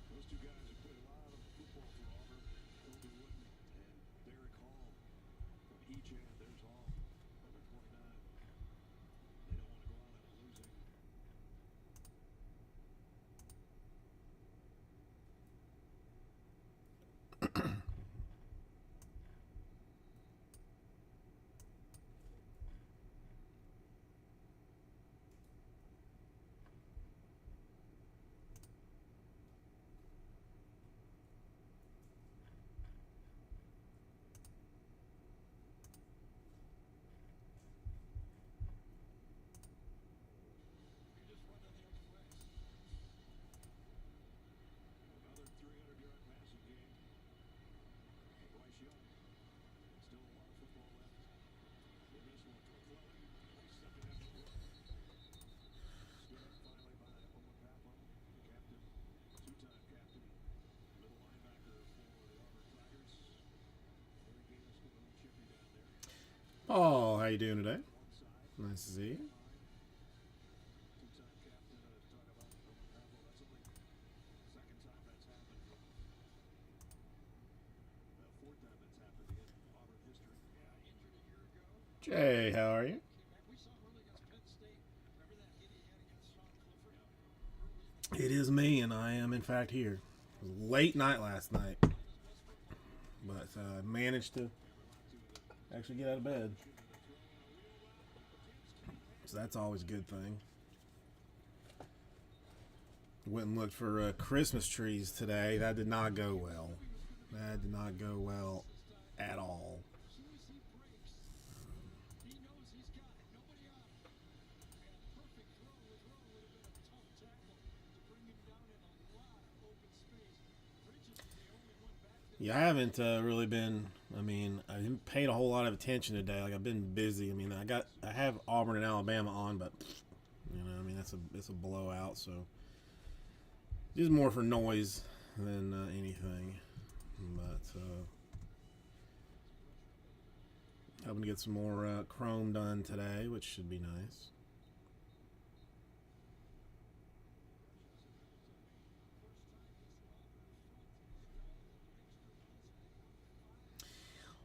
Those two guys have played a lot of football for Auburn, Kobe Wooden and Derek Hall. From each end, there's Hall, number 29. They don't want to go out on a losing. Another 300-yard passing game. Bryce Young. Still a lot of football left. In this one to McClellan. He's second after the run. Stood up finally by Omar Papa, the captain, two-time captain, middle linebacker for the Auburn Tigers. Harry Gaines getting a little chippy down there. Paul, how you doing today? One side. Nice to see you. Two-time captain, talk about Omar Papa. That's only the second time that's happened. Fourth time that's happened in Auburn history. Yeah, injured a year ago. Jay, how are you? We saw him early against Penn State. Remember that hit he had against Sean Clifford? It is me, and I am in fact here. It was late night last night, but I managed to actually get out of bed. So that's always a good thing. Went and looked for Christmas trees today. That did not go well. That did not go well at all. He knows he's got it. Nobody on him. And perfect throw. His throw would have been a tough tackle to bring him down in a lot of open space. Bridges is the only one back there. Yeah, I haven't really been. I mean, I haven't paid a whole lot of attention today. Like I've been busy. I mean, I have Auburn and Alabama on, but you know, I mean, it's a blowout. So just more for noise than anything. But hoping to get some more Chrome done today, which should be nice.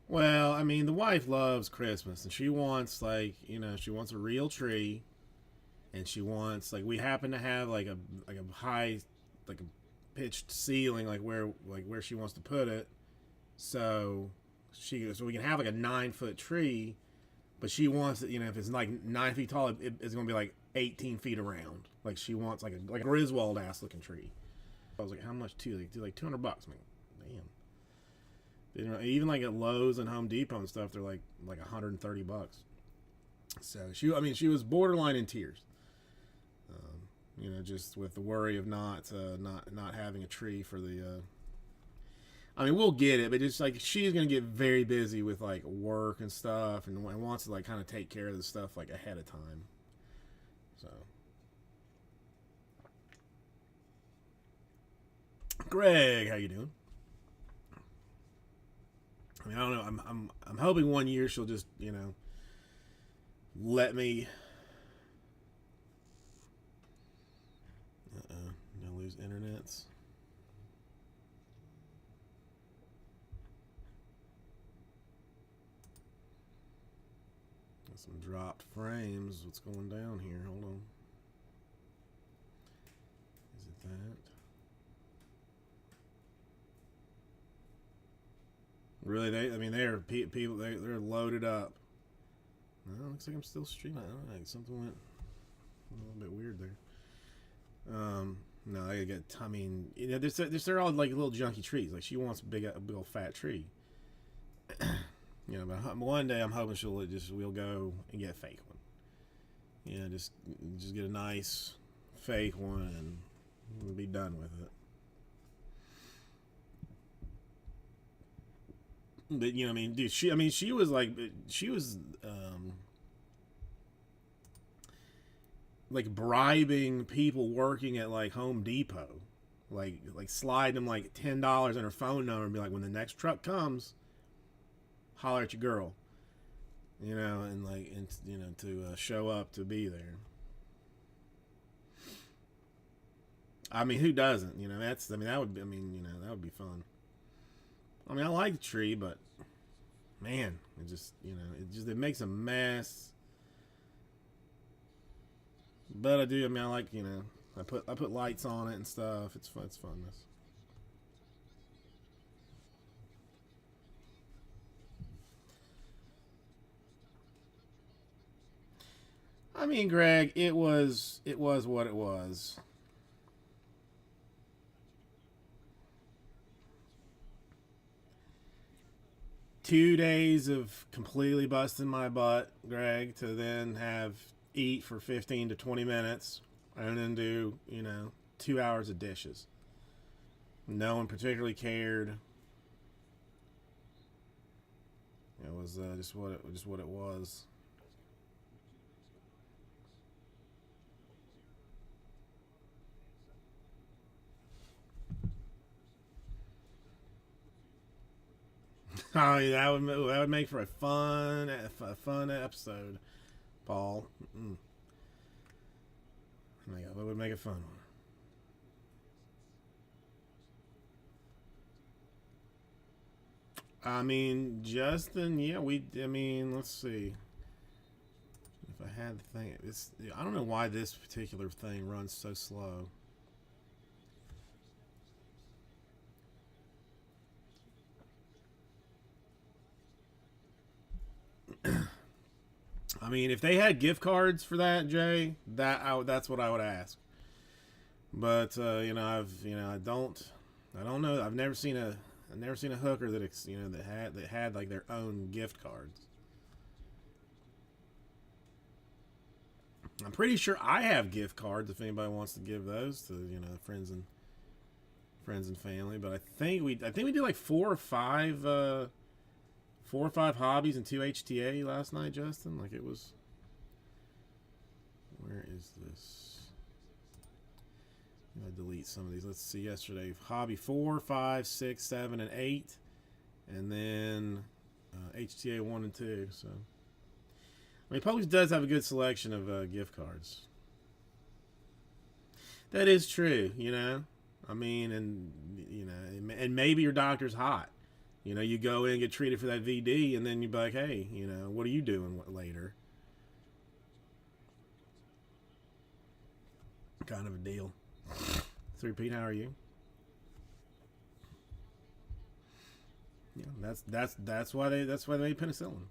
Well, I mean, the wife loves Christmas, and she wants she wants a real tree, and she wants we happen to have like a high, like a pitched ceiling, where she wants to put it, so we can have like a 9-foot tree, but she wants it, if it's like 9 feet tall, it's going to be like 18 feet around. Like she wants like a Griswold ass looking tree. I was like, how much too? Like $200. I'm like, damn. Even like at Lowe's and Home Depot and stuff, they're like $130. So she was borderline in tears. Just with the worry of not having a tree for the. I mean, we'll get it, but just like she's gonna get very busy with like work and stuff, and wants to like kind of take care of the stuff like ahead of time. So, Greg, how you doing? I mean, I don't know. I'm hoping one year she'll just let me. Gonna lose internets. Got some dropped frames. What's going down here? Hold on. Is it that? Really? They're people. They're loaded up. No, looks like I'm still streaming. I don't know. Something went a little bit weird there. No, I get. I mean, they're all like little junky trees. Like she wants a big old fat tree. But one day I'm hoping we'll go and get a fake one. Just get a nice fake one and we'll be done with it. But dude, she was like bribing people working at like Home Depot, like slide them like $10 on her phone number and be like, when the next truck comes, holler at your girl, you know, and like, and you know, to show up to be there. I mean, who doesn't? You know, that's. I mean, that would. I mean, you know, that would be fun. I mean, I like the tree, but man, it just, you know, it makes a mess. But I do. I mean, I like, you know, I put lights on it and stuff. It's fun. It's fun. I mean, Greg, it was what it was. 2 days of completely busting my butt, Greg, to then have eat for 15 to 20 minutes and then do, you know, 2 hours of dishes. No one particularly cared. It was just what it was. Oh, yeah, that would make for a fun episode, Paul. That would make a fun one. I mean, Justin, yeah, I mean, let's see. If I had the thing, I don't know why this particular thing runs so slow. I mean, if they had gift cards for that, Jay, that's what I would ask. But you know, I don't know. I've never seen a hooker you know, that had like their own gift cards. I'm pretty sure I have gift cards if anybody wants to give those to, you know, friends and family. But I think we did like 4 or 5 hobbies and 2 HTA last night, Justin. Like it was. Where is this? I'm gonna delete some of these. Let's see. Yesterday, hobby 4, 5, 6, 7, and 8, and then HTA 1 and 2. So, I mean, Publix does have a good selection of gift cards. That is true. You know, I mean, and you know, and maybe your doctor's hot. You know, you go in and get treated for that VD, and then you be like, hey, you know, what are you doing later? Kind of a deal. 3 Pete, how are you? Yeah, that's why they made penicillin.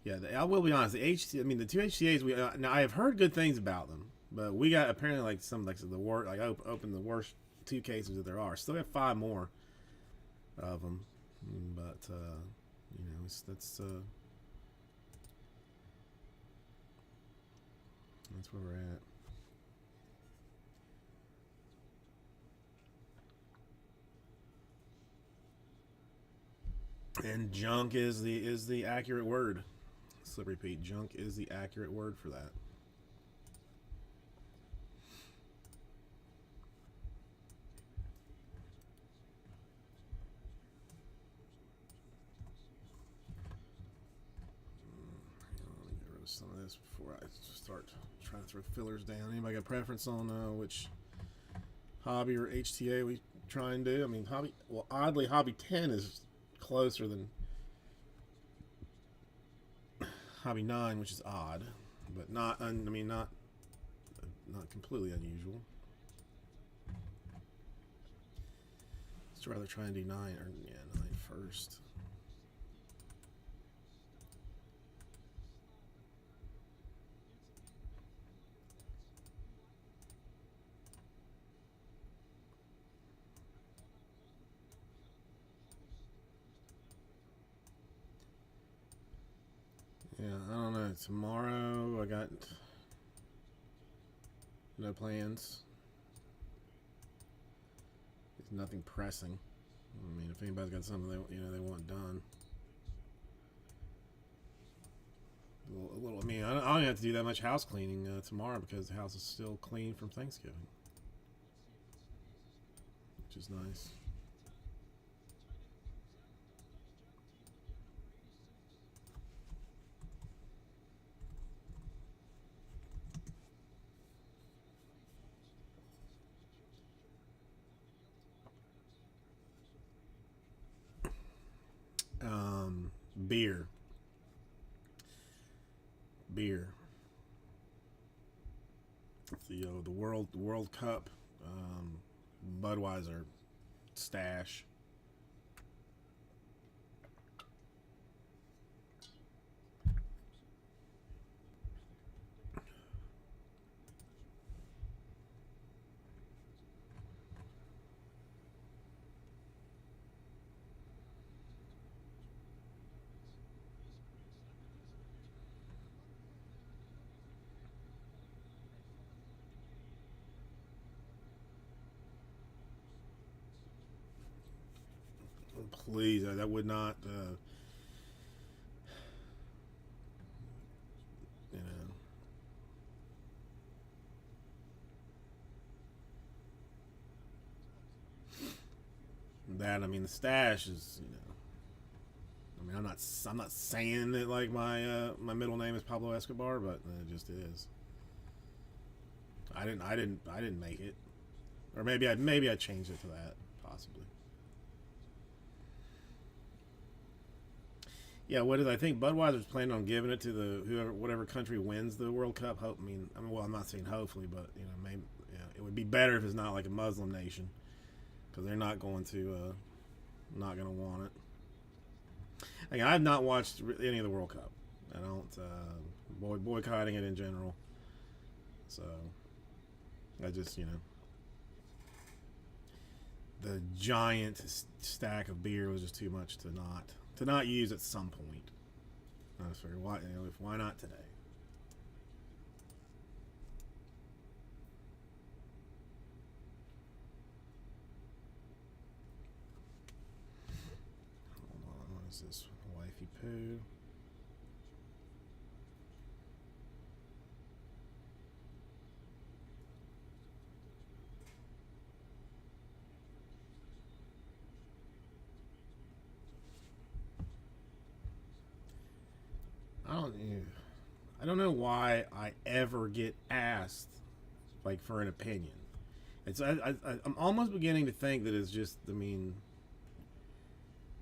Yeah, I will be honest. I mean, the 2 HCA's. Now I have heard good things about them, but we got apparently like some like the worst, like open the worst 2 cases that there are. Still have 5 more of them, but you know, that's where we're at. And junk is the accurate word. Slippery Pete. Junk is the accurate word for that. Let me get rid of some of this before I start trying to throw fillers down. Anybody got a preference on which hobby or HTA we try and do? I mean, oddly, hobby 10 is closer than hobby 9, which is odd, but not. I mean, not completely unusual. Let's rather try and do 9 or 9 first. Yeah, I don't know. Tomorrow I got no plans. There's nothing pressing. I mean, if anybody's got something they want done, a little. I mean, I don't have to do that much house cleaning tomorrow because the house is still clean from Thanksgiving, which which is nice. Beer. Beer. The World Cup Budweiser stash. Please, that would not, you know. That I mean, the stash is, you know. I mean, I'm not saying that like my middle name is Pablo Escobar, but it just is. I didn't make it, or maybe I changed it to that possibly. Yeah, what is I think Budweiser's planning on giving it to whatever country wins the World Cup. Well, I'm not saying hopefully, but you know, maybe it would be better if it's not like a Muslim nation because they're not going to want it. Again, I've not watched any of the World Cup. I don't boycotting it in general. So I just the giant stack of beer was just too much to not use at some point. I was figuring, why not today? Hold on, what is this? Wifey poo. I don't know why I ever get asked like for an opinion. I'm almost beginning to think that it's just that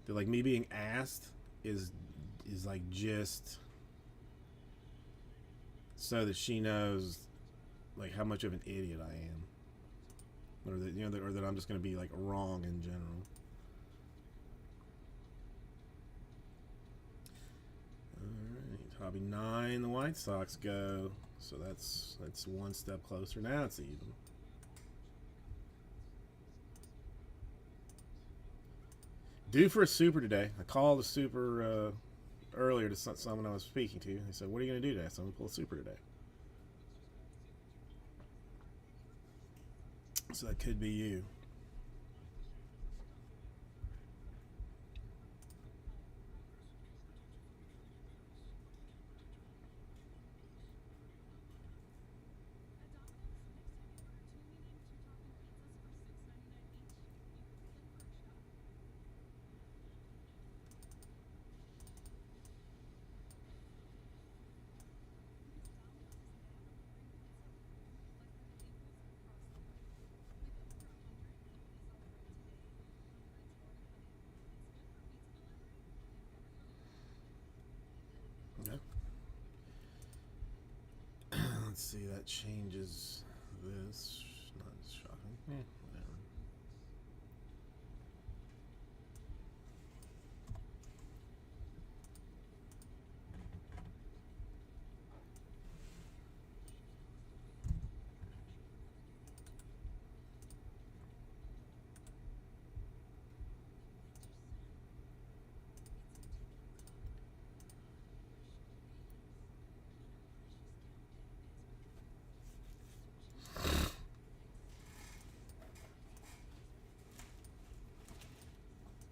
like me being asked is like just so that she knows like how much of an idiot I am, or or that I'm just going to be like wrong in general. Hobby 9, the White Sox go. So that's one step closer. Now it's even. Due for a super today. I called a super earlier to someone I was speaking to. They said, "What are you going to do today?" So I'm going to pull a super today. So that could be you. Let's see, that changes this. Not shocking. Whatever.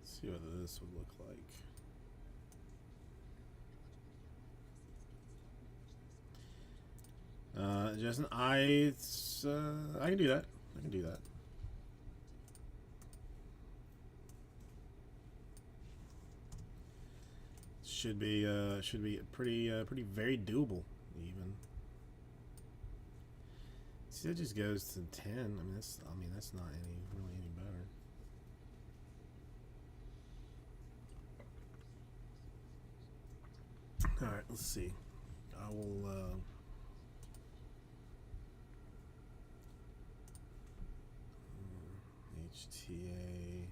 See what this would look like. Justin, I can do that. I can do that. should be pretty very doable even. See, that just goes to 10. I mean that's not really any better. All right, let's see. I will. HTA.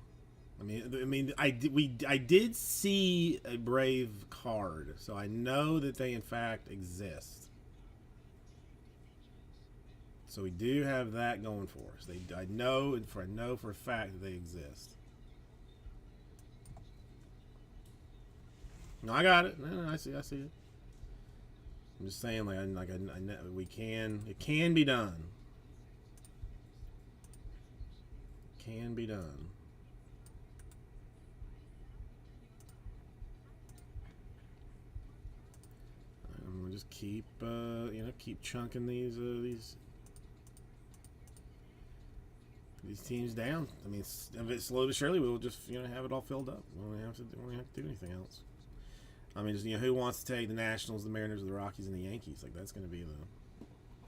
I did see a Brave card, so I know that they in fact exist. So we do have that going for us. I know for a fact that they exist. No, I got it. No, I see it. I'm just saying, I know it can be done. Can be done. I'm gonna just keep chunking these teams down. I mean, if it's slow but surely, we'll just have it all filled up. We don't have to do anything else. I mean, just who wants to take the Nationals, the Mariners, the Rockies, and the Yankees? Like that's going to be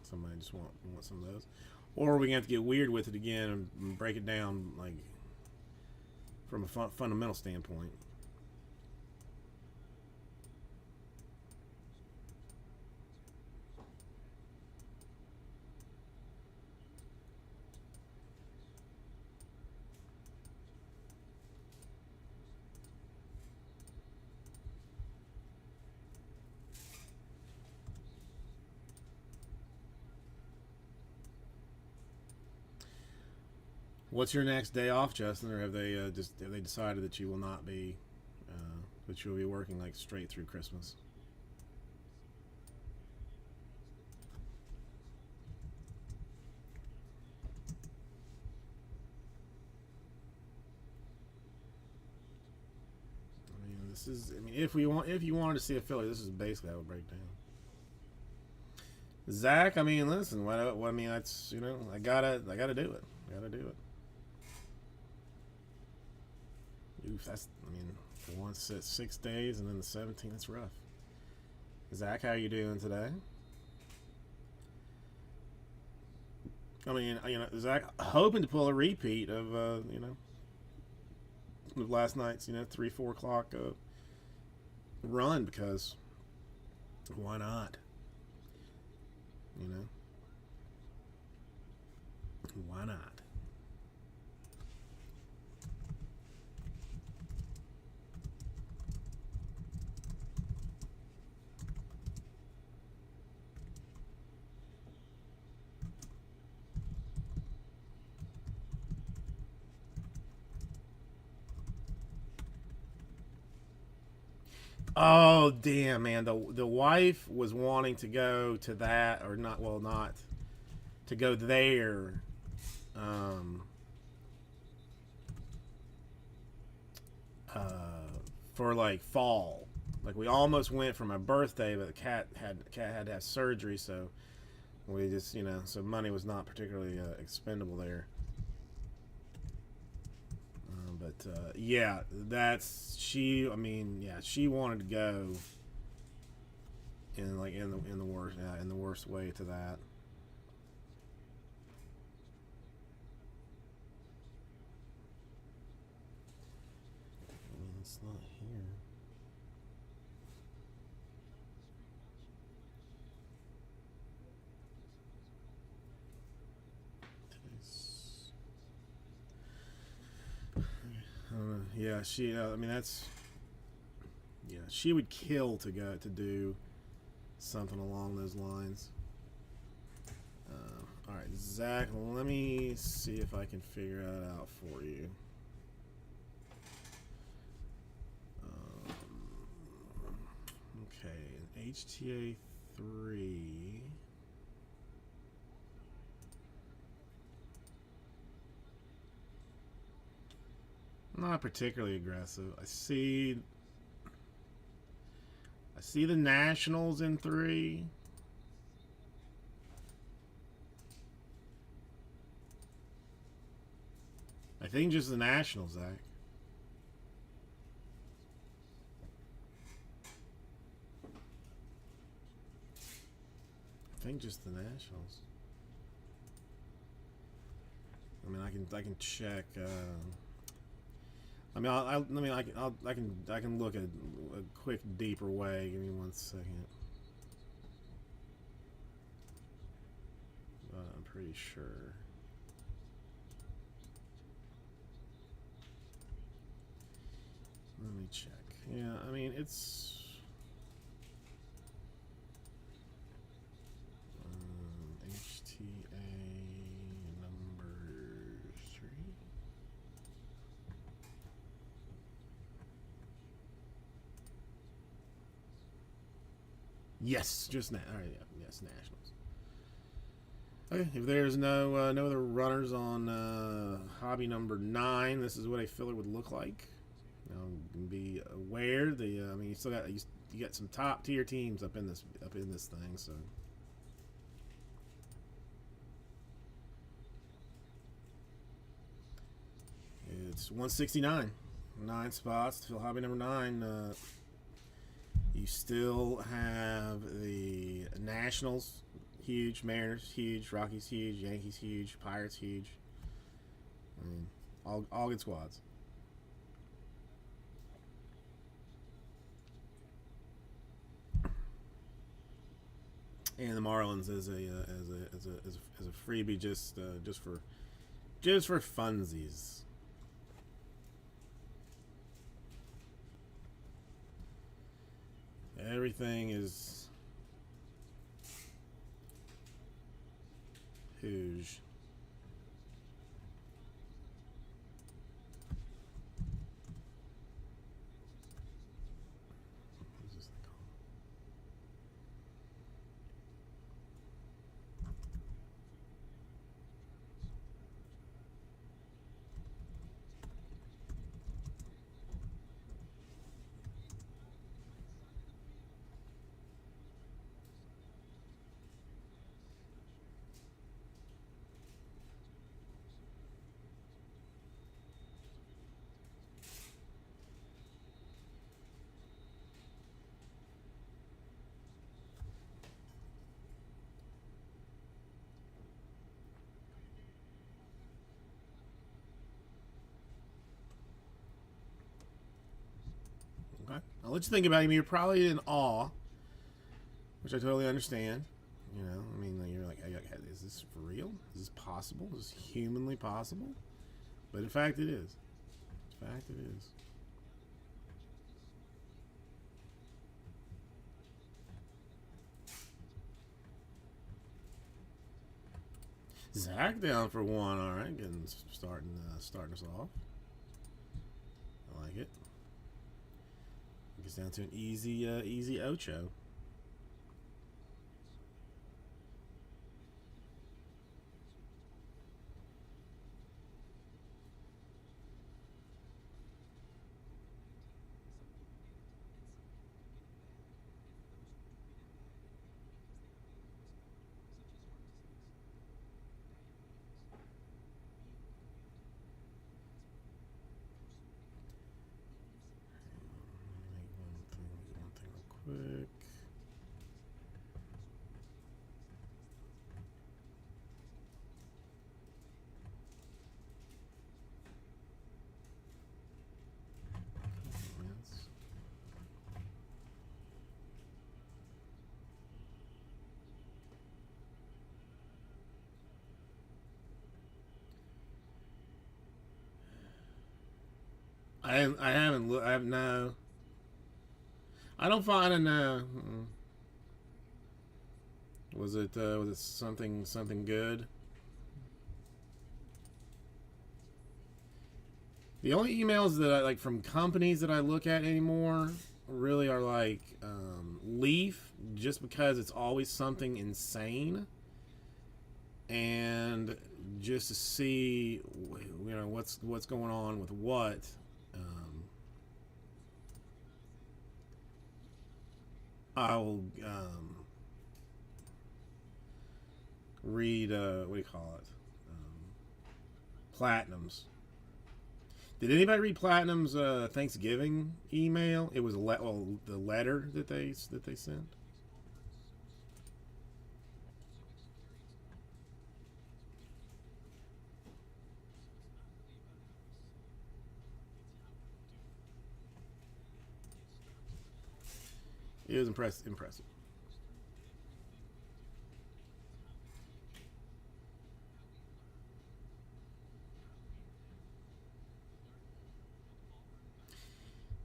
somebody just want some of those. Or we have to get weird with it again and break it down like from a fundamental standpoint. What's your next day off, Justin? Or have they decided that you will not be that you will be working like straight through Christmas? If you wanted to see a filler, this is basically how it would break down. Zach, listen. That's I gotta do it. Oof, that's for once it's 6 days and then the 17th. That's rough. Zach, how you doing today? Zach, hoping to pull a repeat of of last night's 3-4 o'clock run, because why not? Why not? Oh damn, man! The wife was wanting to go to that, or not? Well, not to go there. For like fall, like we almost went for my birthday, but the cat had to have surgery, so we just so money was not particularly expendable there. Yeah, that's she. She wanted to go in the worst way to that. It's not here. Yeah, she. That's. Yeah, she would kill to go to do something along those lines. All right, Zach. Let me see if I can figure that out for you. Okay, an HTA 3. Not particularly aggressive. I see the Nationals in 3. I think just the Nationals, Zach. think just the Nationals. I mean, I can check. I mean, I can look at a quick deeper way. Give me 1 second. But I'm pretty sure. Let me check. Yeah, I mean it's. HTA number 3. Yes, just now. All right, yeah, yes, Nationals. Okay, if there's no other runners on hobby number 9, this is what a filler would look like. Now, be aware I mean, you got some top tier teams up in this thing, so. It's 169, 9 spots to fill hobby number 9. You still have the Nationals, huge. Mariners, huge. Rockies, huge. Yankees, huge. Pirates, huge. I mean, all good squads. And the Marlins as a freebie, just for funsies. Everything is huge. Okay. I'll let you think about it. I mean, you're probably in awe, which I totally understand. You know, I mean, you're like, is this for real? Is this possible? Is this humanly possible? But in fact, it is. In fact, it is. Zach down for 1. All right, starting us off. I like it. Gets down to an easy Ocho. Quick. I haven't looked. I have no. I don't find a. Was it something good? The only emails that I like from companies that I look at anymore really are like Leaf, just because it's always something insane, and just to see, you know, what's going on with what. I'll read what do you call it? Platinums. Did anybody read Platinum's Thanksgiving email? It was the letter that they sent. It was impressive.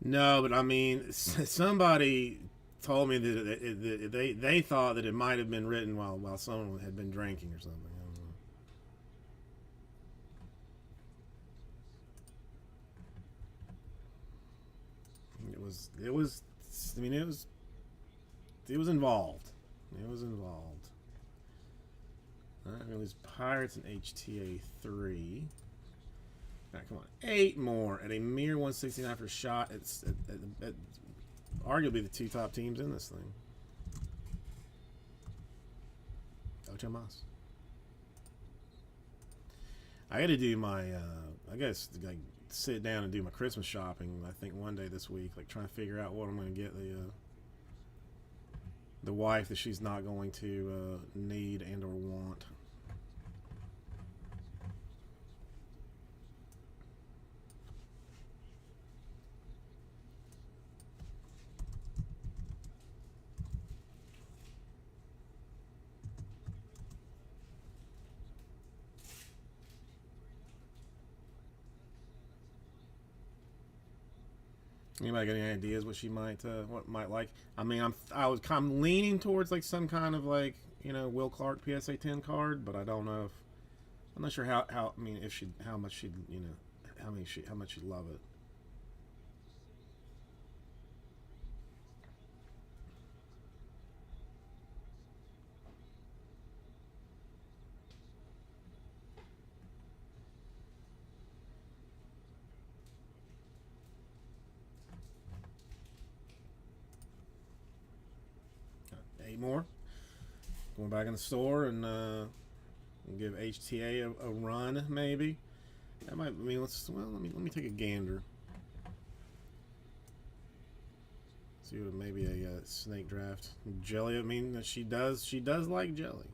No, but I mean, somebody told me that they thought that it might have been written while someone had been drinking or something. I don't know. It was. I mean, it was involved. It was involved. All right, it was Pirates and HTA 3. All right, come on. 8 more at a mere 169 for a shot. It's at arguably the 2 top teams in this thing. Ocho Mas. I got to do my, I guess, like, sit down and do my Christmas shopping. I think one day this week, like trying to figure out what I'm going to get the wife that she's not going to need and or want. Anybody got any ideas what she might like? I mean, I'm leaning towards like some kind of like Will Clark PSA 10 card, but I don't know if I'm not sure how I mean if she how much she'd how much she'd love it. 8 more. Going back in the store and give HTA a run maybe. That might. I mean, let me take a gander. See what maybe a snake draft jelly. I mean, she does like jelly.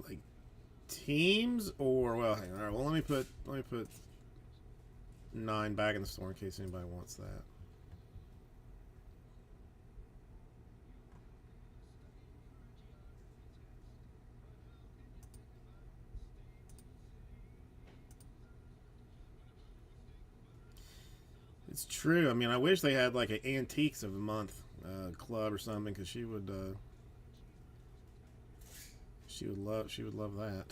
Like teams or well, hang on. All right. Well, let me put 9 back in the store in case anybody wants that. It's true. I mean, I wish they had like an antiques of the month club or something because she would love that.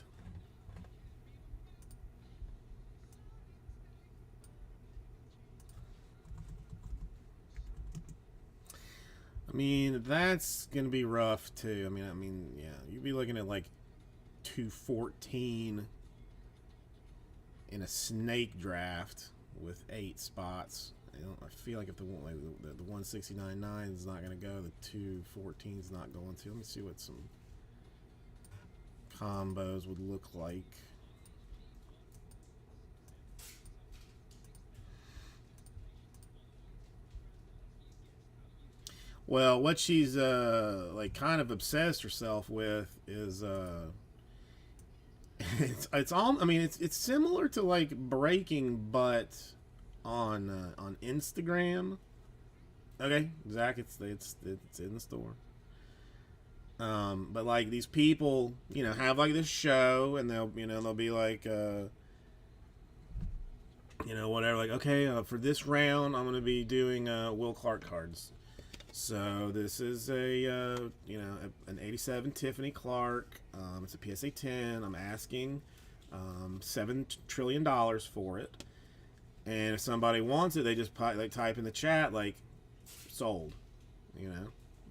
I mean, that's gonna be rough too. Yeah, you'd be looking at like 214 in a snake draft with 8 spots. I feel like if the 169.9 is not going to go, the 214 is not going to. Let me see what some combos would look like. Well, what she's like kind of obsessed herself with is it's all. I mean, it's similar to like breaking, but on Instagram. Okay, Zach, it's in the store. But like these people, have like this show, and they'll be like, whatever. Like, okay, for this round, I'm gonna be doing Will Clark cards. So this is an '87 Tiffany Clark. It's a PSA 10. I'm asking $7 trillion for it, and if somebody wants it, they just type in the chat like sold.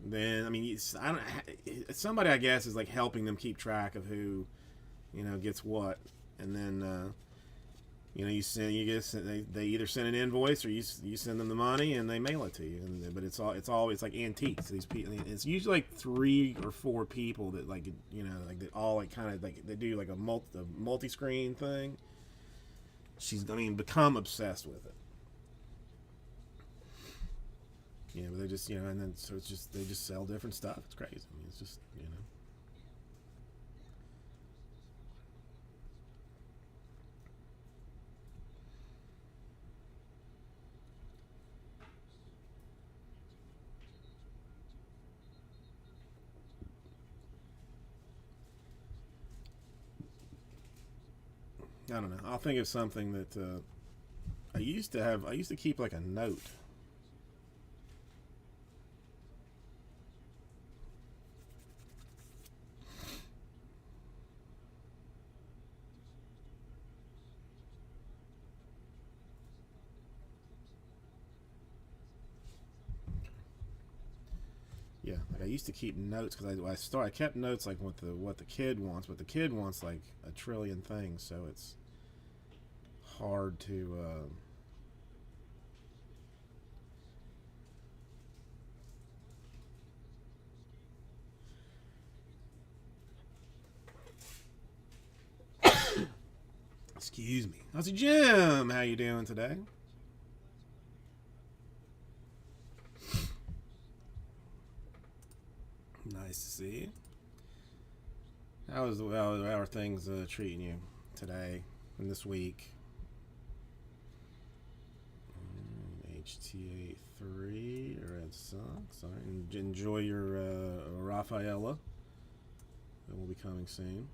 Then I mean, I don't. Somebody I guess is like helping them keep track of who gets what, and then they either send an invoice or you send them the money and they mail it to you. But it's always like antiques. These people, it's usually like 3 or 4 people that like that all like kind of like they do like a multi-screen thing. She's become obsessed with it. but they just, and then so it's just they just sell different stuff. It's crazy. I mean, it's just, I don't know. I'll think of something that I used to have. I used to keep like a note. Yeah, like I used to keep notes because I kept notes like what the kid wants, but the kid wants like a trillion things, so it's hard to. Excuse me. How's it, Jim? How you doing today? Nice to see you. How are things treating you today and this week? HTA Red Sox. All right. Enjoy your Rafaela. That will be coming soon.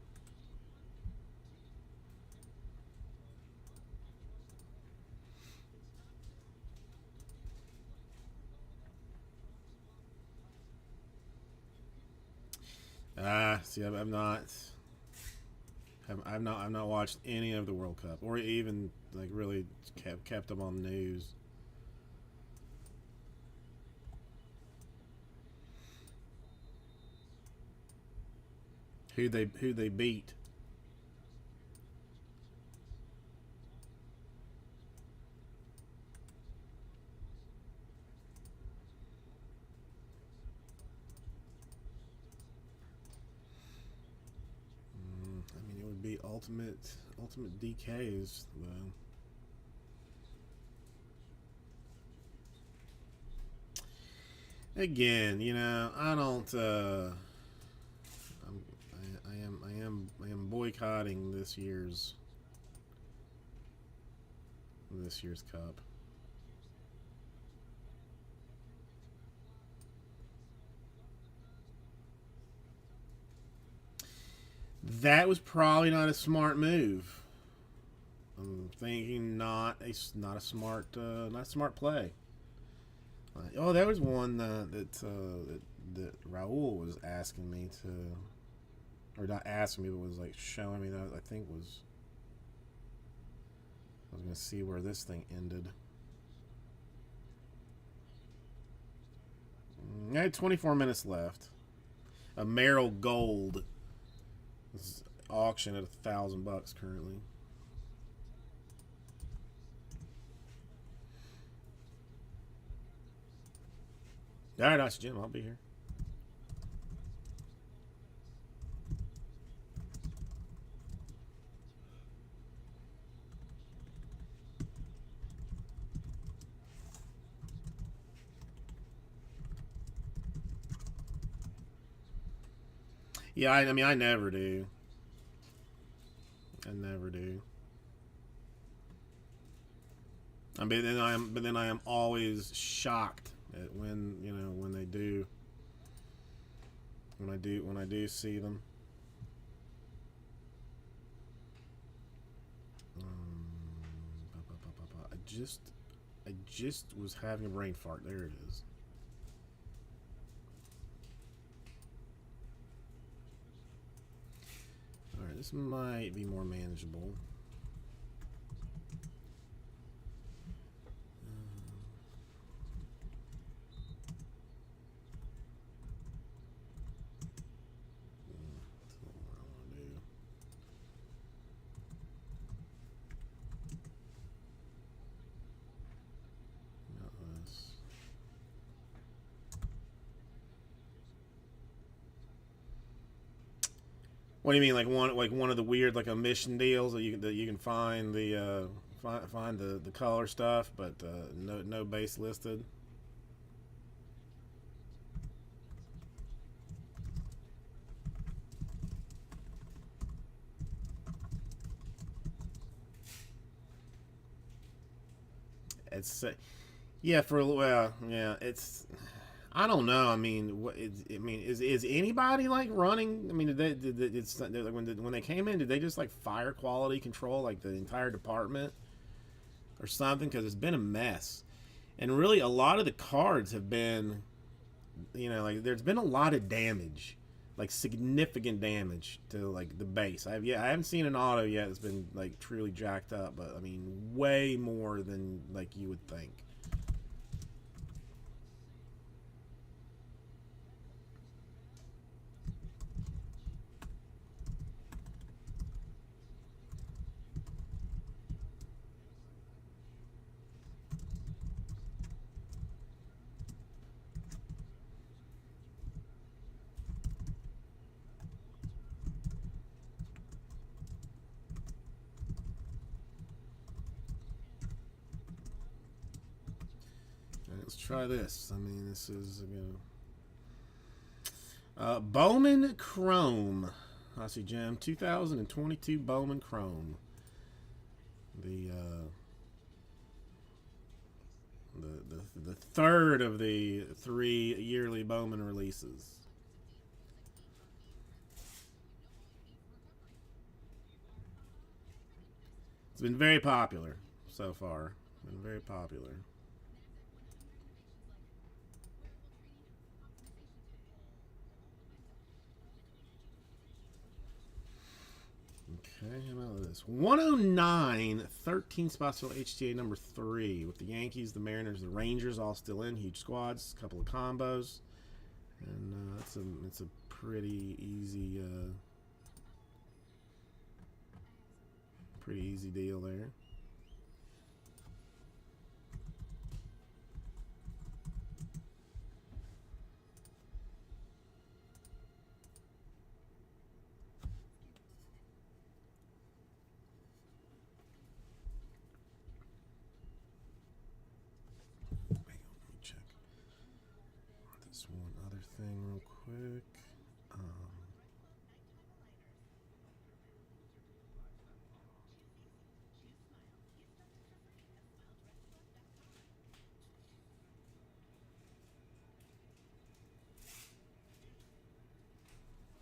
See, I'm not. I've not watched any of the World Cup, or even like really kept them on the news. Who they beat? I mean, it would be ultimate DKs though. Again, I don't. I am boycotting this year's cup. That was probably not a smart move. I'm thinking not a smart play. Oh, there was one that Raul was asking me to, or not asking me, but was like showing me that I think I was gonna see where this thing ended. I had 24 minutes left. A Merrill Gold is auction at $1,000 currently. All right, that's Jim. I'll be here. Yeah, I mean, I never do. I never do. But then I am always shocked at when they do. When I do see them. I just was having a brain fart. There it is. All right, this might be more manageable. What do you mean, like one of the weird like omission deals that you can find find the color stuff, but no base listed? it's yeah for well yeah it's I don't know. I mean, is anybody like running? I mean, when they came in, did they just like fire quality control like the entire department or something? Because it's been a mess, and really a lot of the cards have been, like there's been a lot of damage, like significant damage to like the base. I haven't seen an auto yet that's been like truly jacked up, but I mean, way more than like you would think. Let's try this. I mean, this is Bowman Chrome. I see Jim. 2022 Bowman Chrome. The the third of the 3 yearly Bowman releases. It's been very popular so far. Been very popular. Okay, how about this? 109, 13 spots till HTA number 3 with the Yankees, the Mariners, the Rangers all still in. Huge squads, a couple of combos. And it's a pretty easy deal there. One other thing real quick.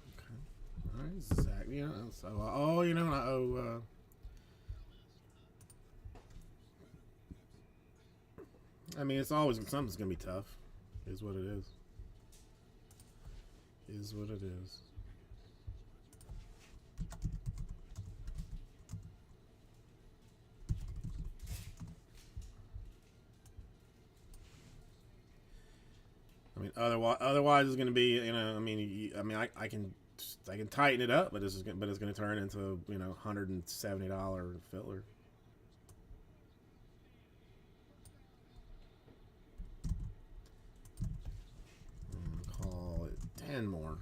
Okay. All right, Zach. So I mean, it's always something's gonna be tough. Is what it is. Is what it is. I mean, otherwise it's going to be, I can tighten it up, but it's going to turn into $170 filler. Call it 10 more.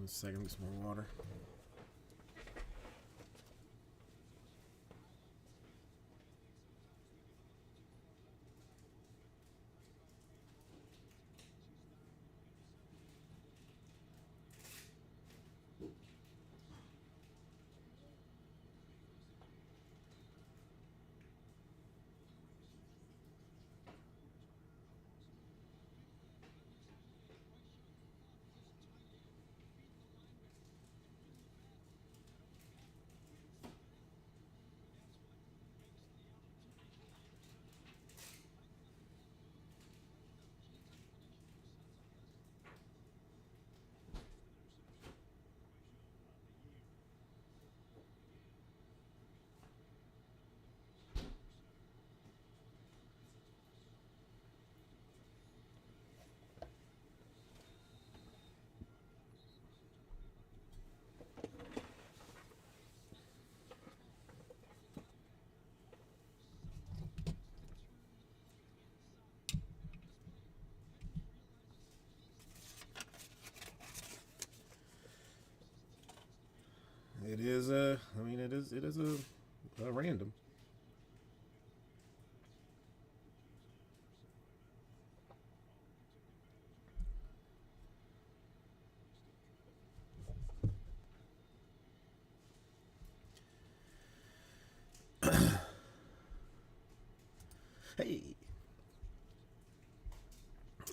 A second, get some more water. It is a random. Hey.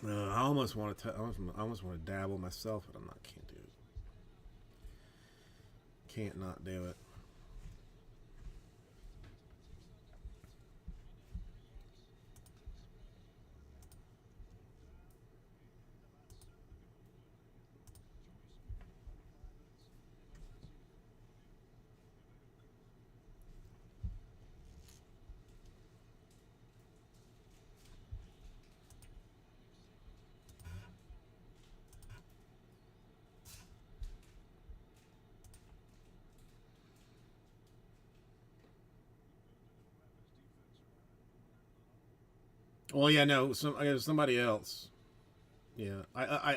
I almost want to. I almost want to dabble myself, but I'm not. Can't do it. Can't not do it. Well, yeah, no. I guess somebody else. Yeah, I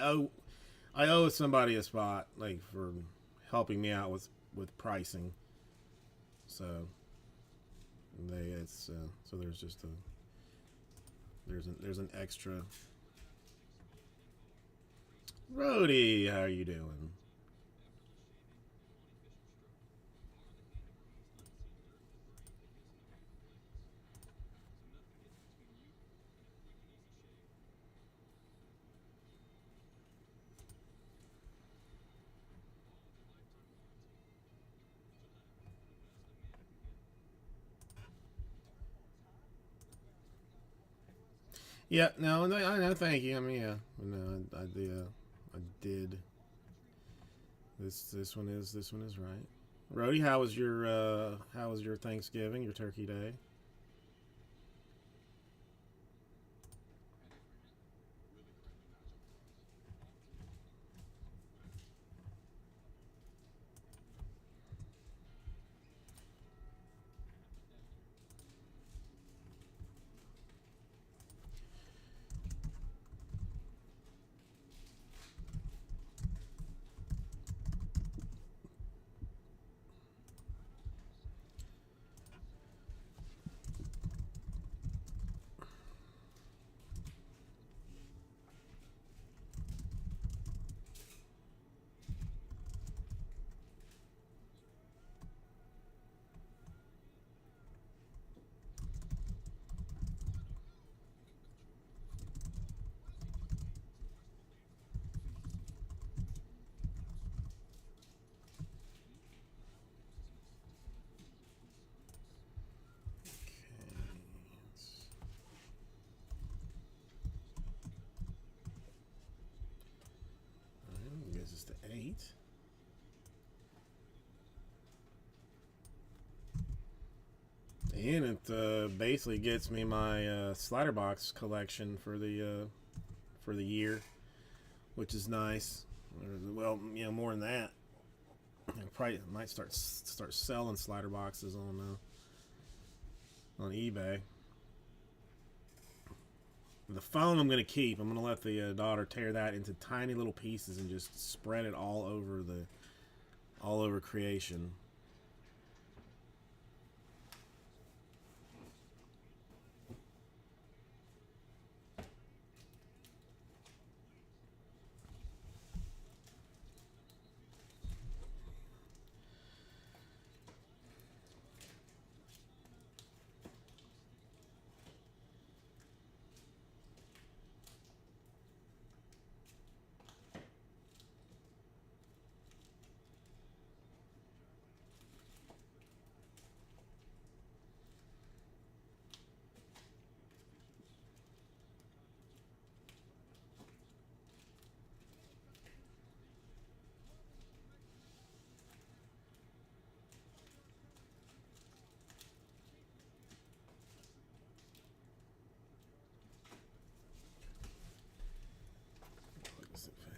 owe somebody a spot like for helping me out with pricing. So so there's just a there's an extra. Rody, how are you doing? Yeah, no, no, I know. Thank you. I mean, yeah, no, I did. This one is right. Rody, how was your Thanksgiving, your Turkey Day? I guess it's the 8. And it basically gets me my slider box collection for the year, which is nice. Well, you know, more than that, I probably might start selling slider boxes on eBay. The phone I'm gonna keep. I'm gonna let the daughter tear that into tiny little pieces and just spread it all over creation.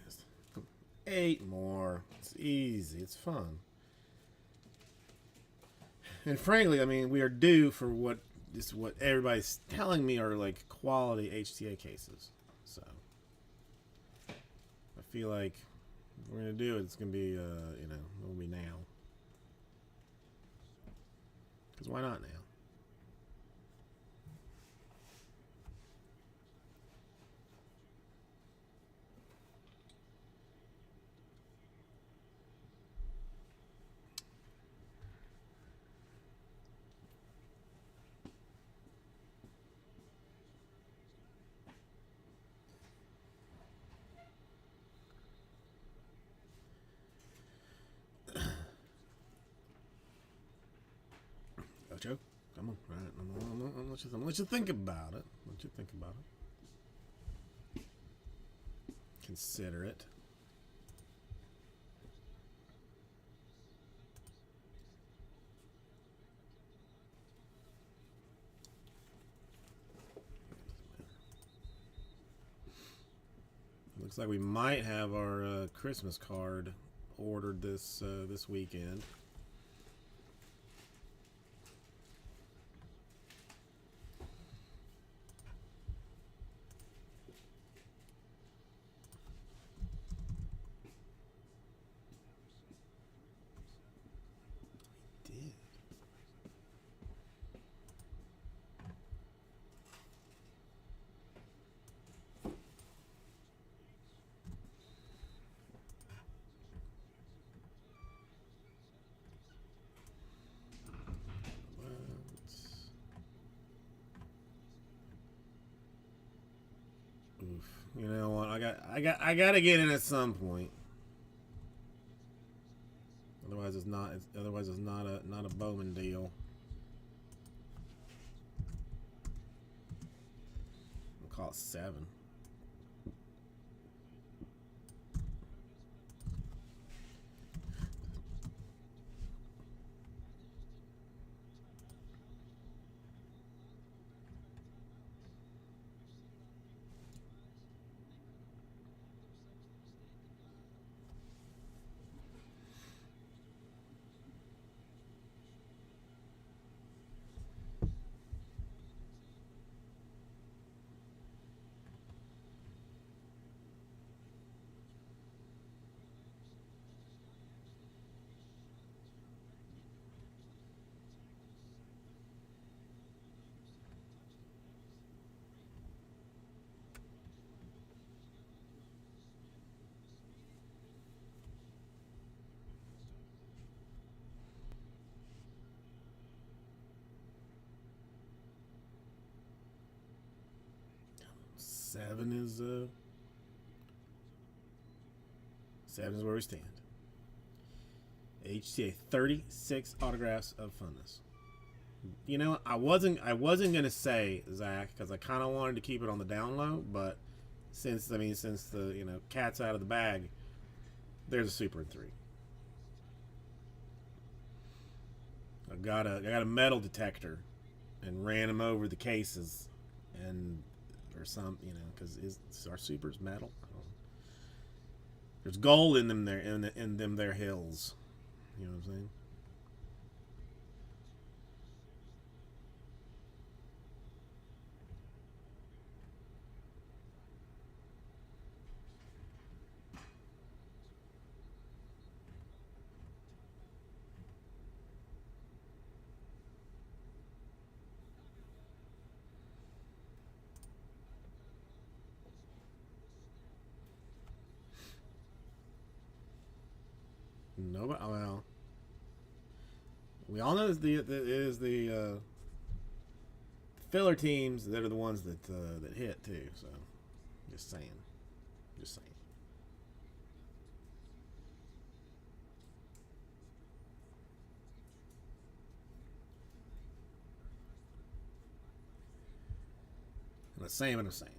Fast. 8 more. It's easy. It's fun. And frankly, I mean, we are due for what everybody's telling me are like quality HTA cases. So I feel like if we're gonna do it, it's gonna be it'll be now. Because why not now? Joe. Come on. All right. I'm gonna let you think about it. Let you think about it. Consider it. Looks like we might have our Christmas card ordered this weekend. Did. Oof. You know what? I gotta get in at some point. Otherwise, it's not. Otherwise, it's not a Bowman deal. I'll call it 7. Seven is where we stand. HTA 36 autographs of Funness. You know, I wasn't gonna say Zach because I kind of wanted to keep it on the down low, but since the cat's out of the bag, there's a super in 3. I got a metal detector and ran them over the cases and. Or some, because our super's metal. There's gold in them there, in them there hills. You know what I'm saying? No, well, we all know it is the filler teams that are the ones that hit too. So, just saying. I'm saying what I'm saying.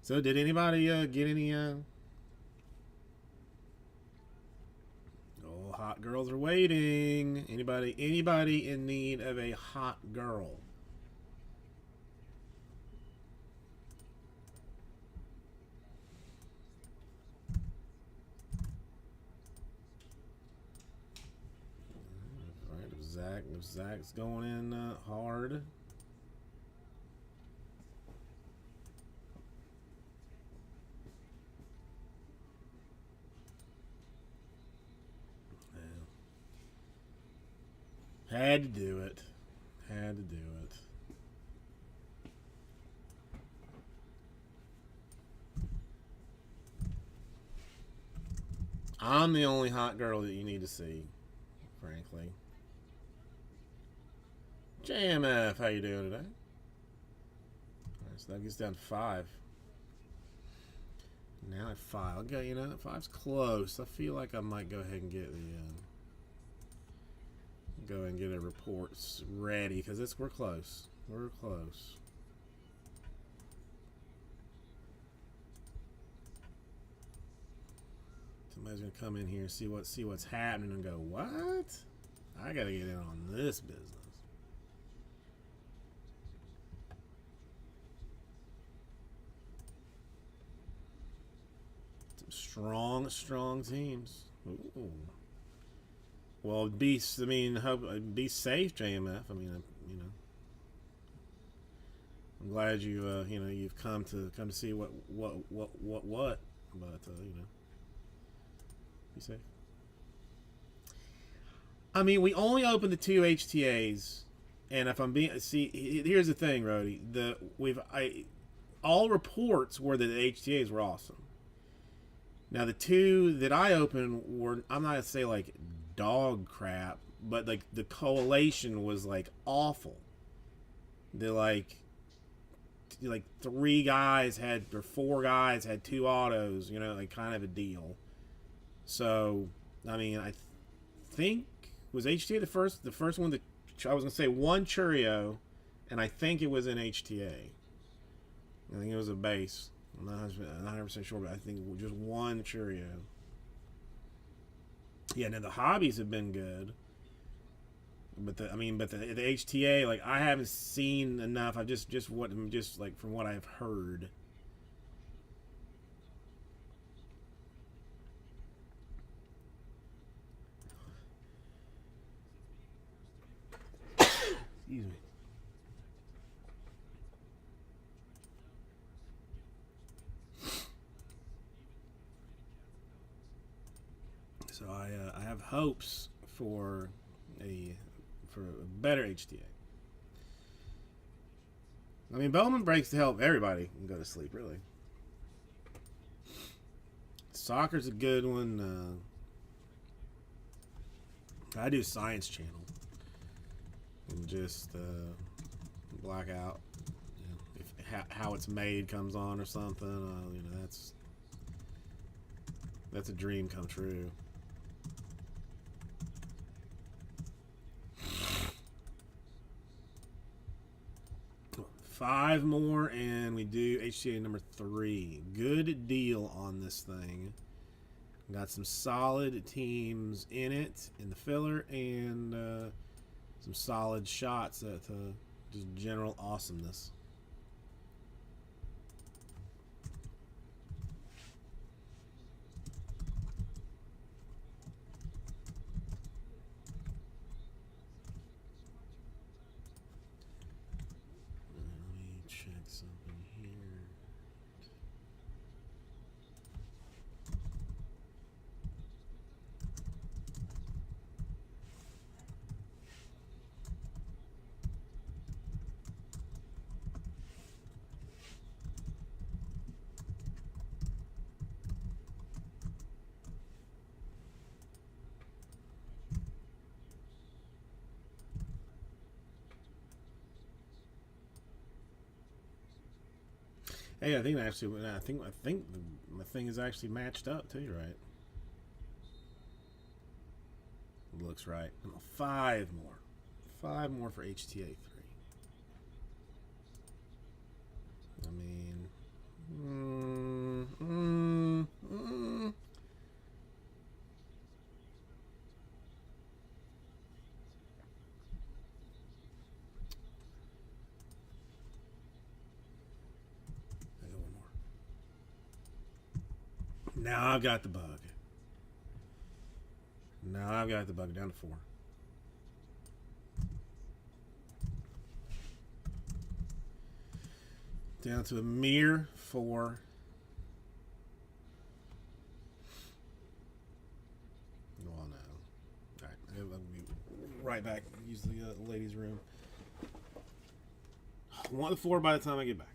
So, did anybody get any? Oh, hot girls are waiting. Anybody in need of a hot girl? All right, if Zach's going in hard. Had to do it. I'm the only hot girl that you need to see, frankly. JMF, how you doing today? Alright, so that gets down to 5. Now try 5. I'll go, you know, 5's close. I feel like I might go ahead and get the go ahead and get a reports ready because we're close. We're close. Somebody's gonna come in here and see what's happening and go, what? I gotta get in on this business. Strong teams. Ooh. Well, be safe, JMF. I mean, you know, I'm glad you, you know, you've come to see what, but you know, be safe. I mean, we only opened the 2 HTAs, and if I'm being, here's the thing, Rody. All reports were that the HTAs were awesome. Now, the 2 that I opened were, I'm not going to say like dog crap, but like the collation was like awful. They're like 3 guys had, or 4 guys had 2 autos, you know, like kind of a deal. So, I mean, I think, was HTA the first one that, I was going to say 1 Churio, and I think it was an HTA. I think it was a base. I'm not 100% sure, but I think just 1 Churio. Yeah, now the hobbies have been good, but the HTA, like, I haven't seen enough. I just like from what I've heard. Excuse me. So I have hopes for a better HTA. I mean, Bowman breaks to help everybody can go to sleep, really. Soccer's a good one. I do Science Channel and just black out. You know, if how it's made comes on or something, you know, that's a dream come true. Five more, and we do HTA number 3. Good deal on this thing. Got some solid teams in it, in the filler, and some solid shots at just general awesomeness. Hey, I think my thing is actually matched up too, right? Looks right. 5 more. 5 more for HTA 3. I mean, now I've got the bug. Now I've got the bug down to 4. Down to a mere 4. Well, no. Alright, I'll be right back. Use the ladies' room. I want the 4 by the time I get back.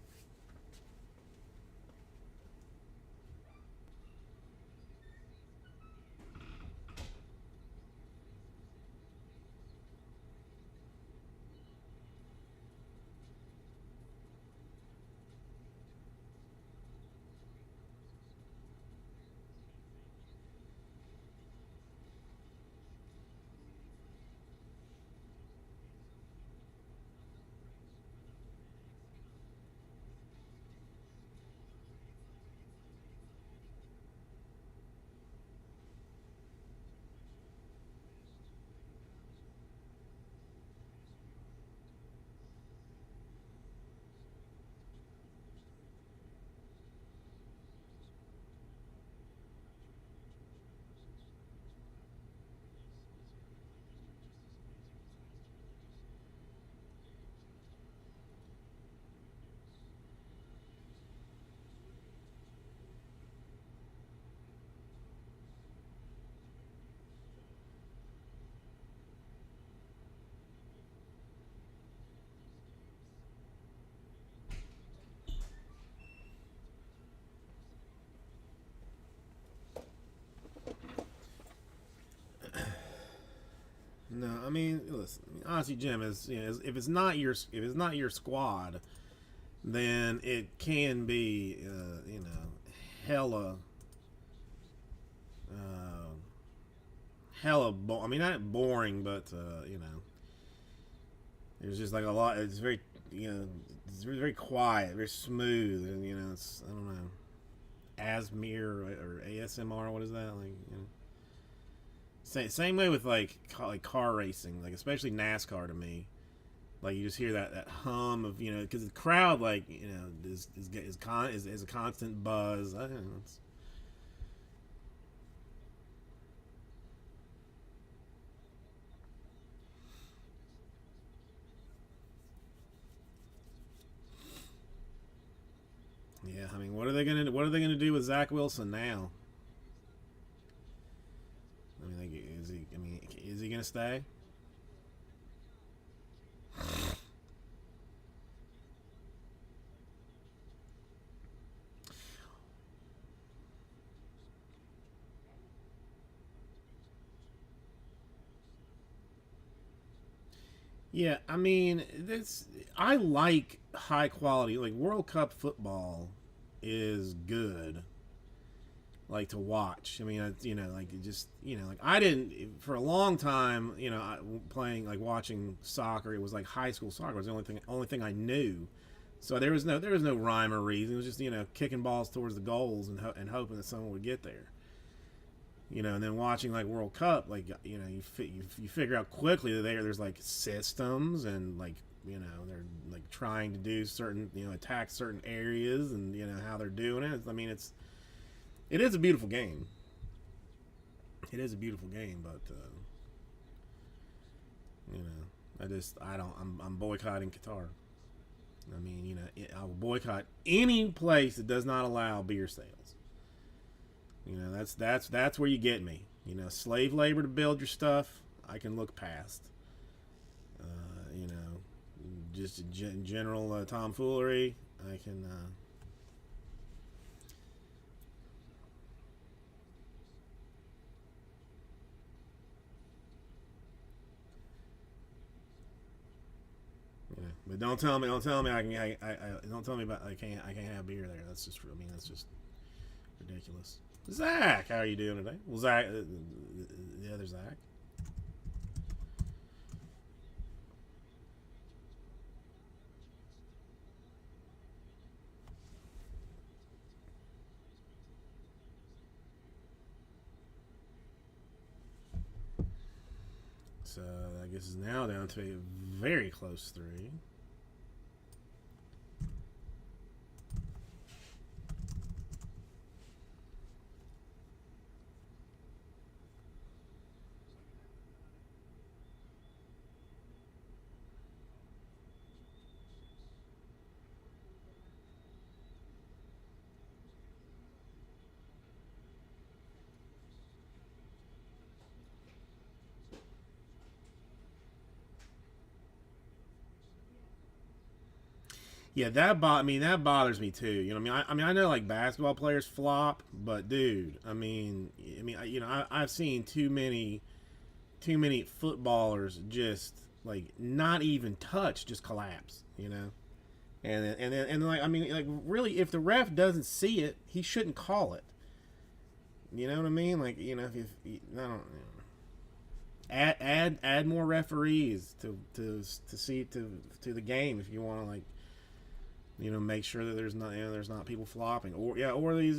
I mean, listen, honestly, Jim, if it's not your squad, then it can be, hella, uh, I mean, not boring, but there's just like a lot. It's very, it's very quiet, very smooth, and it's I don't know, ASMR or ASMR. What is that like? Same way with like car racing, like especially NASCAR to me. Like you just hear that hum of because the crowd is a constant buzz. I don't know, yeah, I mean, what are they gonna do with Zach Wilson now? I mean, like, is he gonna stay? Yeah, I mean, this I like high quality like World Cup football is good like to watch. I mean, like it just like I didn't for a long time. Playing like watching soccer. It was like high school soccer was the only thing I knew. So there was no rhyme or reason. It was just kicking balls towards the goals and hoping that someone would get there. And then watching like World Cup, like you figure out quickly that there's like systems and like they're like trying to do certain attack certain areas and how they're doing it. I mean it is a beautiful game. It is a beautiful game, but I'm boycotting Qatar. I mean I will boycott any place that does not allow beer sales. That's where you get me. Slave labor to build your stuff, I can look past. Just general tomfoolery, I can. But don't tell me I can. Don't tell me about I can't have beer there. That's just. I mean, that's just ridiculous. Zach, how are you doing today? Well, Zach, the other Zach. So I guess it's now down to a very close 3. Yeah, that bothers me too. I know like basketball players flop, but dude, I've seen too many footballers just like not even touch, just collapse. And like like really, if the ref doesn't see it, he shouldn't call it. You know what I mean? Like if I don't. Add more referees to see to the game if you want to like make sure that there's not people flopping or these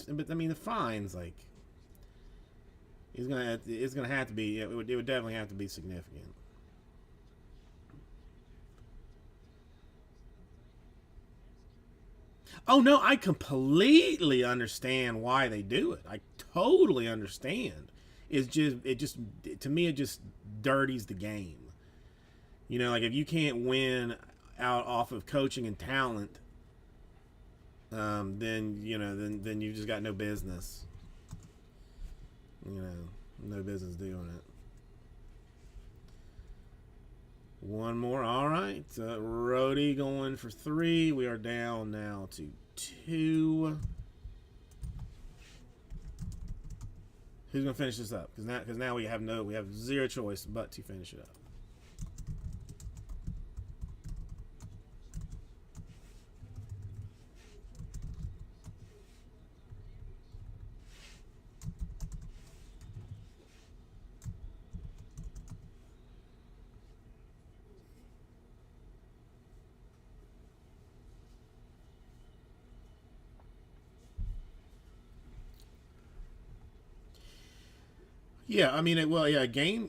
but I mean the fines like it's gonna have to be it would definitely have to be significant. Oh no, I completely understand why they do it. I totally understand. It just to me it just dirties the game. Like if you can't win out off of coaching and talent, then you just got no business. No business doing it. One more. All right, Rhodey going for 3. We are down now to 2. Who's gonna finish this up? Because now we have zero choice but to finish it up. Yeah, I mean, a game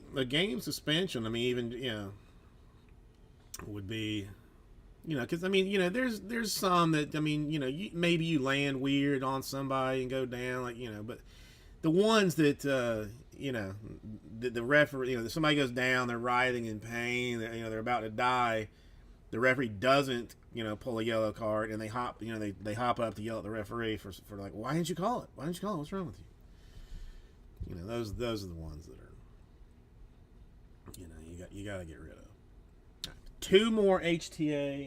suspension. I mean, even would be, because I mean, there's some that I mean, maybe you land weird on somebody and go down, like but the ones that the referee, somebody goes down, they're writhing in pain, they're about to die. The referee doesn't, pull a yellow card, and they hop, they hop up to yell at the referee for like, why didn't you call it? Why didn't you call it? What's wrong with you? Those are the ones that are, you got to get rid of. Right. Two more HTA.